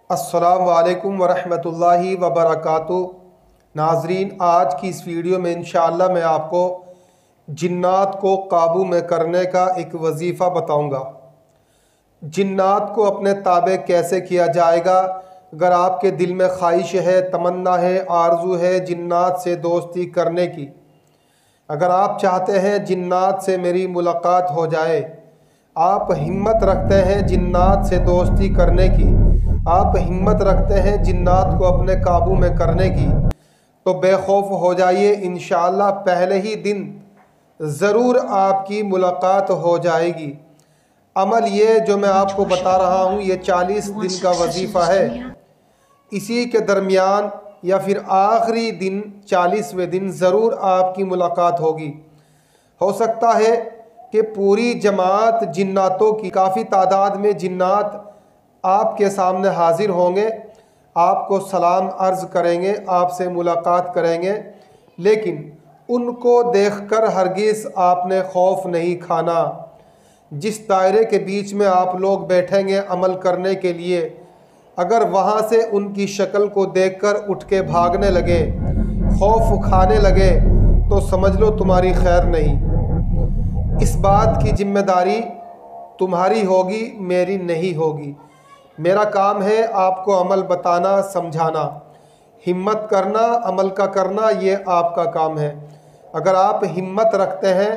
अस्सलामु अलैकुम वरहमतुल्लाहि वबरकातुहू। नाजरीन, आज की इस वीडियो में इंशाअल्लाह मैं आपको जिन्नात को काबू में करने का एक वजीफ़ा बताऊंगा। जिन्नात को अपने ताबे कैसे किया जाएगा। अगर आपके दिल में ख्वाहिश है, तमन्ना है, आरजू है जिन्नात से दोस्ती करने की, अगर आप चाहते हैं जिन्नात से मेरी मुलाकात हो जाए, आप हिम्मत रखते हैं जिन्नात से दोस्ती करने की, आप हिम्मत रखते हैं जिन्नात को अपने काबू में करने की, तो बेखौफ हो जाइए। इंशाअल्लाह पहले ही दिन ज़रूर आपकी मुलाकात हो जाएगी। अमल ये जो मैं आपको बता रहा हूँ ये 40 दिन का वजीफ़ा है। इसी के दरमियान या फिर आखिरी दिन 40वें दिन ज़रूर आपकी मुलाकात होगी। हो सकता है कि पूरी जमात जिन्नातों की, काफ़ी तादाद में जिन्नात आपके सामने हाजिर होंगे, आपको सलाम अर्ज़ करेंगे, आपसे मुलाकात करेंगे, लेकिन उनको देखकर हरगिज़ आपने खौफ नहीं खाना। जिस दायरे के बीच में आप लोग बैठेंगे अमल करने के लिए, अगर वहाँ से उनकी शक्ल को देखकर उठ के भागने लगे, खौफ खाने लगे, तो समझ लो तुम्हारी खैर नहीं। इस बात की जिम्मेदारी तुम्हारी होगी, मेरी नहीं होगी। मेरा काम है आपको अमल बताना, समझाना, हिम्मत करना, अमल का करना, ये आपका काम है। अगर आप हिम्मत रखते हैं,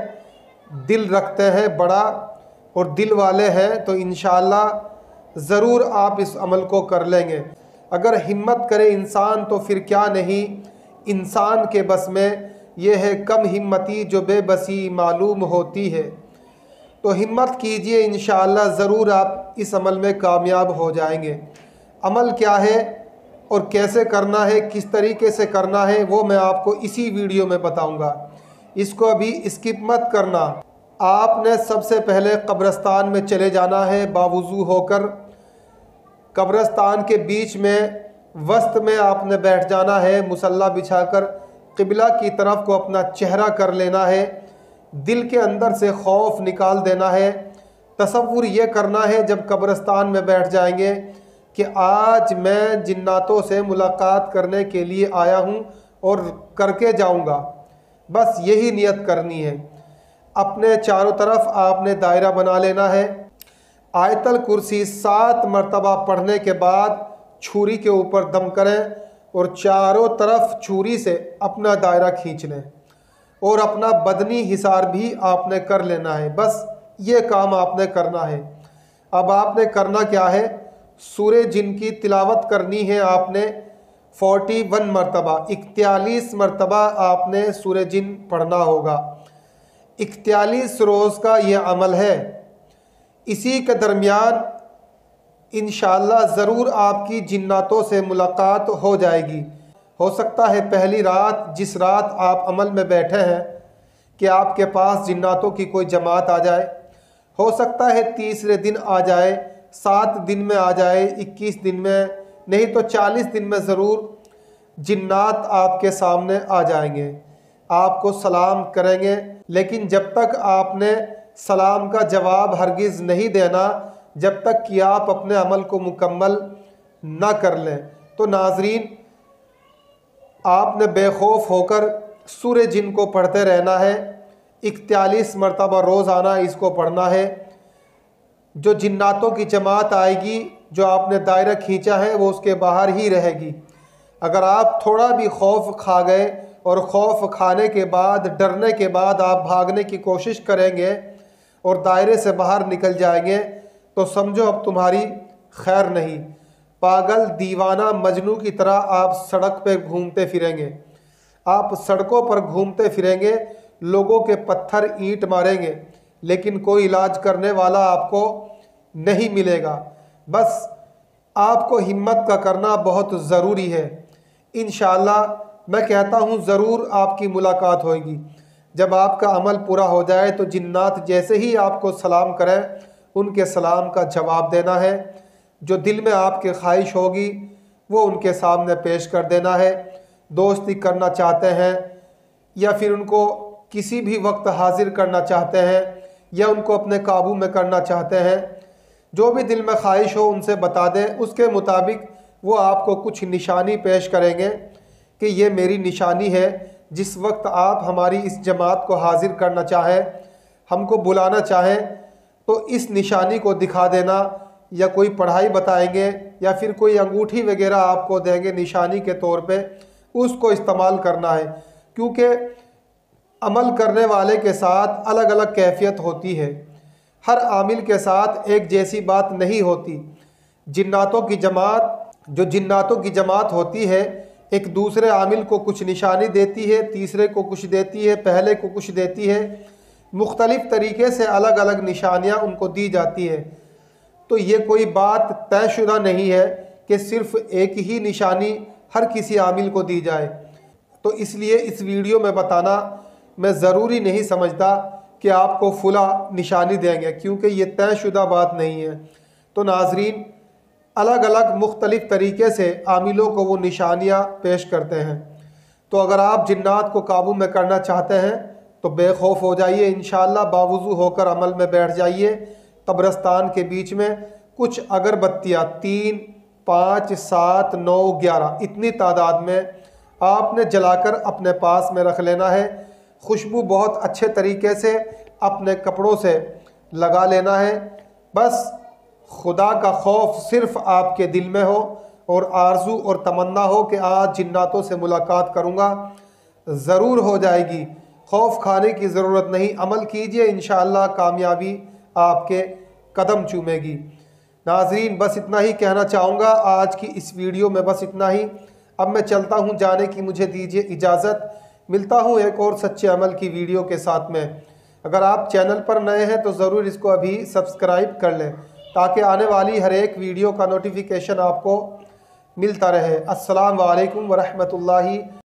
दिल रखते हैं बड़ा और दिल वाले हैं, तो इंशाअल्लाह ज़रूर आप इस अमल को कर लेंगे। अगर हिम्मत करे इंसान तो फिर क्या नहीं, इंसान के बस में ये है कम हिम्मती जो बेबसी मालूम होती है। तो हिम्मत कीजिए, इंशाअल्लाह ज़रूर आप इस अमल में कामयाब हो जाएंगे। अमल क्या है और कैसे करना है, किस तरीके से करना है, वो मैं आपको इसी वीडियो में बताऊंगा। इसको अभी स्किप मत करना। आपने सबसे पहले कब्रिस्तान में चले जाना है बावुज़ू होकर। कब्रिस्तान के बीच में वस्त में आपने बैठ जाना है, मुसल्ला बिछाकर क़िबला की तरफ को अपना चेहरा कर लेना है। दिल के अंदर से खौफ निकाल देना है। तसव्वुर ये करना है जब कब्रिस्तान में बैठ जाएंगे कि आज मैं जिन्नातों से मुलाकात करने के लिए आया हूँ और करके जाऊँगा। बस यही नियत करनी है। अपने चारों तरफ आपने दायरा बना लेना है। आयतल कुर्सी 7 मरतबा पढ़ने के बाद छुरी के ऊपर दम करें और चारों तरफ छुरी से अपना दायरा खींच लें और अपना बदनी हिसार भी आपने कर लेना है। बस ये काम आपने करना है। अब आपने करना क्या है, सूरे जिन की तिलावत करनी है आपने 41 मरतबा, 41 मरतबा आपने सूरे जिन पढ़ना होगा। 41 रोज़ का ये अमल है। इसी के दरमियान इंशाअल्लाह ज़रूर आपकी जिन्नातों से मुलाकात हो जाएगी। हो सकता है पहली रात, जिस रात आप अमल में बैठे हैं, कि आपके पास जिन्नातों की कोई जमात आ जाए। हो सकता है तीसरे दिन आ जाए, 7 दिन में आ जाए, 21 दिन में, नहीं तो 40 दिन में ज़रूर जिन्नात आपके सामने आ जाएंगे, आपको सलाम करेंगे। लेकिन जब तक आपने सलाम का जवाब हरगिज़ नहीं देना, जब तक कि आप अपने अमल को मुकम्मल ना कर लें। तो नाजरीन, आपने बेखौफ होकर सूरे जिन को पढ़ते रहना है। 41 मरतबा रोज़ाना इसको पढ़ना है। जो जिन्नातों की जमात आएगी, जो आपने दायरा खींचा है, वो उसके बाहर ही रहेगी। अगर आप थोड़ा भी खौफ खा गए और खौफ खाने के बाद, डरने के बाद आप भागने की कोशिश करेंगे और दायरे से बाहर निकल जाएंगे, तो समझो अब तुम्हारी खैर नहीं। पागल, दीवाना, मजनू की तरह आप सड़क पे घूमते फिरेंगे। आप सड़कों पर घूमते फिरेंगे, लोगों के पत्थर ईंट मारेंगे, लेकिन कोई इलाज करने वाला आपको नहीं मिलेगा। बस आपको हिम्मत का करना बहुत ज़रूरी है। इंशाअल्लाह मैं कहता हूँ ज़रूर आपकी मुलाकात होगी। जब आपका अमल पूरा हो जाए तो जिन्नात जैसे ही आपको सलाम करें, उनके सलाम का जवाब देना है। जो दिल में आपके ख्वाहिश होगी वो उनके सामने पेश कर देना है। दोस्ती करना चाहते हैं, या फिर उनको किसी भी वक्त हाजिर करना चाहते हैं या उनको अपने काबू में करना चाहते हैं, जो भी दिल में ख्वाहिश हो उनसे बता दें। उसके मुताबिक वो आपको कुछ निशानी पेश करेंगे कि ये मेरी निशानी है। जिस वक्त आप हमारी इस जमात को हाजिर करना चाहें, हमको बुलाना चाहें, तो इस निशानी को दिखा देना, या कोई पढ़ाई बताएंगे या फिर कोई अंगूठी वगैरह आपको देंगे निशानी के तौर पे, उसको इस्तेमाल करना है। क्योंकि अमल करने वाले के साथ अलग अलग कैफियत होती है, हर आमिल के साथ एक जैसी बात नहीं होती। जिन्नातों की जमात होती है, एक दूसरे आमिल को कुछ निशानी देती है, तीसरे को कुछ देती है, पहले को कुछ देती है, मुख्तलिफ़ तरीके से अलग अलग निशानियाँ उनको दी जाती है। तो ये कोई बात तयशुदा नहीं है कि सिर्फ़ एक ही निशानी हर किसी आमिल को दी जाए। तो इसलिए इस वीडियो में बताना मैं ज़रूरी नहीं समझता कि आपको फुला निशानी देंगे, क्योंकि ये तयशुदा बात नहीं है। तो नाजरीन, अलग अलग मुख्तलिफ़ तरीके से आमिलों को वो निशानियाँ पेश करते हैं। तो अगर आप जिन्नात को काबू में करना चाहते हैं तो बेखौफ हो जाइए, इंशाअल्लाह बावुज़ू होकर अमल में बैठ जाइए। कब्रस्तान के बीच में कुछ अगरबत्तियाँ 3, 5, 7, 9, 11 इतनी तादाद में आपने जलाकर अपने पास में रख लेना है। खुशबू बहुत अच्छे तरीके से अपने कपड़ों से लगा लेना है। बस खुदा का खौफ सिर्फ़ आपके दिल में हो और आरजू और तमन्ना हो कि आज जिन्नातों से मुलाकात करूँगा, ज़रूर हो जाएगी। खौफ खाने की ज़रूरत नहीं, अमल कीजिए, इंशाअल्लाह कामयाबी आपके कदम चूमेगी। नाज़रीन, बस इतना ही कहना चाहूँगा आज की इस वीडियो में, बस इतना ही। अब मैं चलता हूँ, जाने की मुझे दीजिए इजाज़त। मिलता हूँ एक और सच्चे अमल की वीडियो के साथ में। अगर आप चैनल पर नए हैं तो ज़रूर इसको अभी सब्सक्राइब कर लें, ताकि आने वाली हर एक वीडियो का नोटिफिकेशन आपको मिलता रहे। अस्सलाम वालेकुम व रहमतुल्लाहि